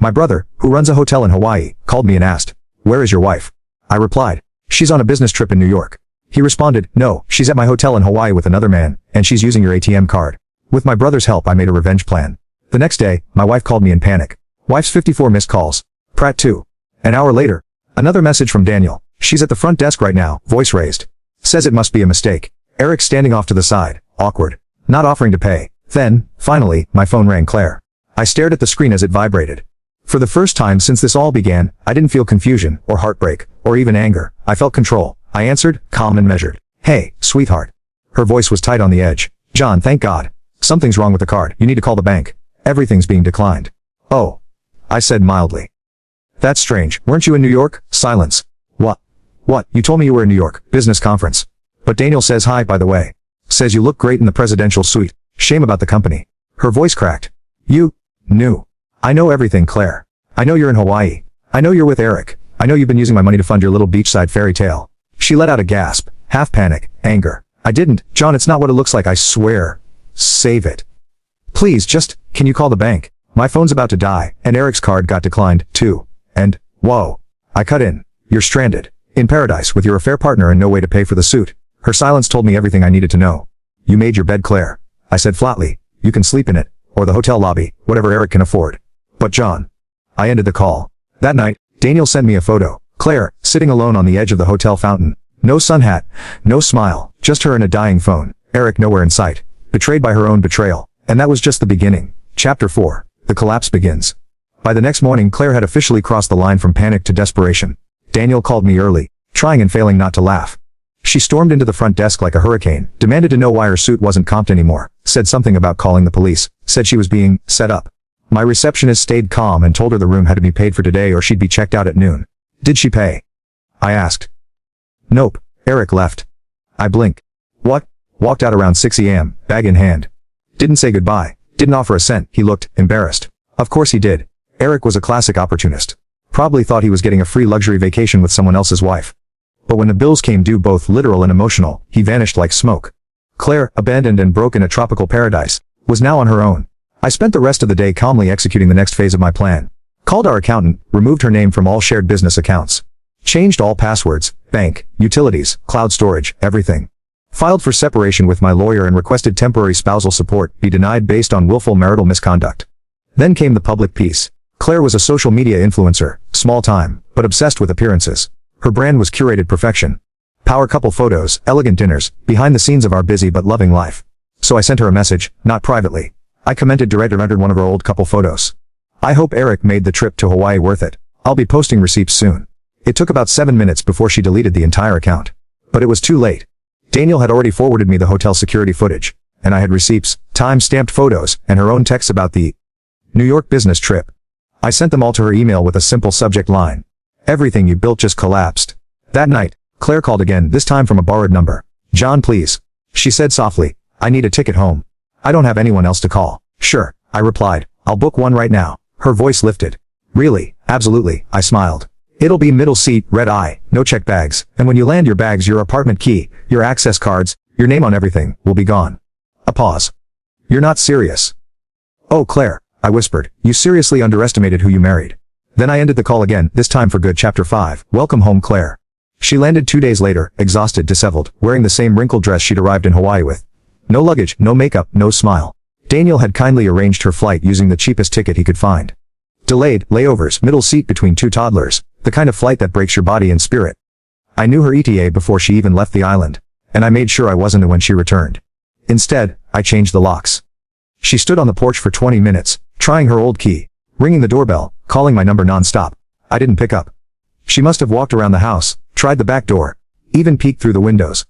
My brother, who runs a hotel in Hawaii, called me and asked, "Where is your wife?" I replied, "She's on a business trip in New York." He responded, "No, she's at my hotel in Hawaii with another man, and she's using your ATM card." With my brother's help, I made a revenge plan. The next day, my wife called me in panic. Wife's 54 missed calls. Pratt 2. An hour later, another message from Daniel. "She's at the front desk right now," voice raised. Says it must be a mistake. Eric standing off to the side, awkward. Not offering to pay. Then, finally, my phone rang. Claire. I stared at the screen as it vibrated. For the first time since this all began, I didn't feel confusion, or heartbreak, or even anger. I felt control. I answered, calm and measured. "Hey, sweetheart." Her voice was tight on the edge. "John, thank God. Something's wrong with the card. You need to call the bank. Everything's being declined." "Oh," I said mildly. "That's strange. Weren't you in New York?" Silence. What? You told me you were in New York. Business conference. But Daniel says hi, by the way. Says you look great in the presidential suite. Shame about the company." Her voice cracked. "You knew." "I know everything, Claire. I know you're in Hawaii. I know you're with Eric. I know you've been using my money to fund your little beachside fairy tale." She let out a gasp, half panic, anger. "I didn't, John, it's not what it looks like, I swear." "Save it. Please, can you call the bank? My phone's about to die, and Eric's card got declined, too. And, whoa." I cut in. "You're stranded. In paradise with your affair partner and no way to pay for the suit." Her silence told me everything I needed to know. "You made your bed, Claire." I said flatly. "You can sleep in it, or the hotel lobby, whatever Eric can afford." "But John." I ended the call. That night, Daniel sent me a photo. Claire, sitting alone on the edge of the hotel fountain. No sun hat, no smile, just her and a dying phone. Eric nowhere in sight. Betrayed by her own betrayal. And that was just the beginning. Chapter 4. The collapse begins. By the next morning, Claire had officially crossed the line from panic to desperation. Daniel called me early, trying and failing not to laugh. She stormed into the front desk like a hurricane, demanded to know why her suit wasn't comped anymore, said something about calling the police, said she was being set up. My receptionist stayed calm and told her the room had to be paid for today or she'd be checked out at noon. "Did she pay?" I asked. "Nope. Eric left." I blinked. "What?" Walked out around 6 a.m., bag in hand. Didn't say goodbye, didn't offer a cent. He looked embarrassed. Of course he did. Eric was a classic opportunist. Probably thought he was getting a free luxury vacation with someone else's wife. But when the bills came due, both literal and emotional, he vanished like smoke. Claire, abandoned and broke in a tropical paradise, was now on her own. I spent the rest of the day calmly executing the next phase of my plan. Called our accountant, removed her name from all shared business accounts. Changed all passwords, bank, utilities, cloud storage, everything. Filed for separation with my lawyer and requested temporary spousal support be denied based on willful marital misconduct. Then came the public piece. Claire was a social media influencer, small time, but obsessed with appearances. Her brand was curated perfection. Power couple photos, elegant dinners, behind the scenes of our busy but loving life. So I sent her a message, not privately. I commented directly under one of her old couple photos. "I hope Eric made the trip to Hawaii worth it. I'll be posting receipts soon." It took about 7 minutes before she deleted the entire account. But it was too late. Daniel had already forwarded me the hotel security footage, and I had receipts, time-stamped photos, and her own texts about the New York business trip. I sent them all to her email with a simple subject line. "Everything you built just collapsed." That night, Claire called again, this time from a borrowed number. "John, please," she said softly. "I need a ticket home. I don't have anyone else to call." "Sure," I replied. "I'll book one right now." Her voice lifted. "Really?" "Absolutely," I smiled. "It'll be middle seat, red eye, no check bags, and when you land your bags, your apartment key, your access cards, your name on everything, will be gone." A pause. "You're not serious?" "Oh, Claire," I whispered, "you seriously underestimated who you married." Then I ended the call again, this time for good. Chapter 5. Welcome home, Claire. She landed 2 days later, exhausted, disheveled, wearing the same wrinkled dress she'd arrived in Hawaii with. No luggage, no makeup, no smile. Daniel had kindly arranged her flight using the cheapest ticket he could find. Delayed, layovers, middle seat between 2 toddlers, the kind of flight that breaks your body and spirit. I knew her ETA before she even left the island, and I made sure I wasn't when she returned. Instead, I changed the locks. She stood on the porch for 20 minutes, trying her old key, ringing the doorbell, calling my number non-stop. I didn't pick up. She must have walked around the house, tried the back door, even peeked through the windows.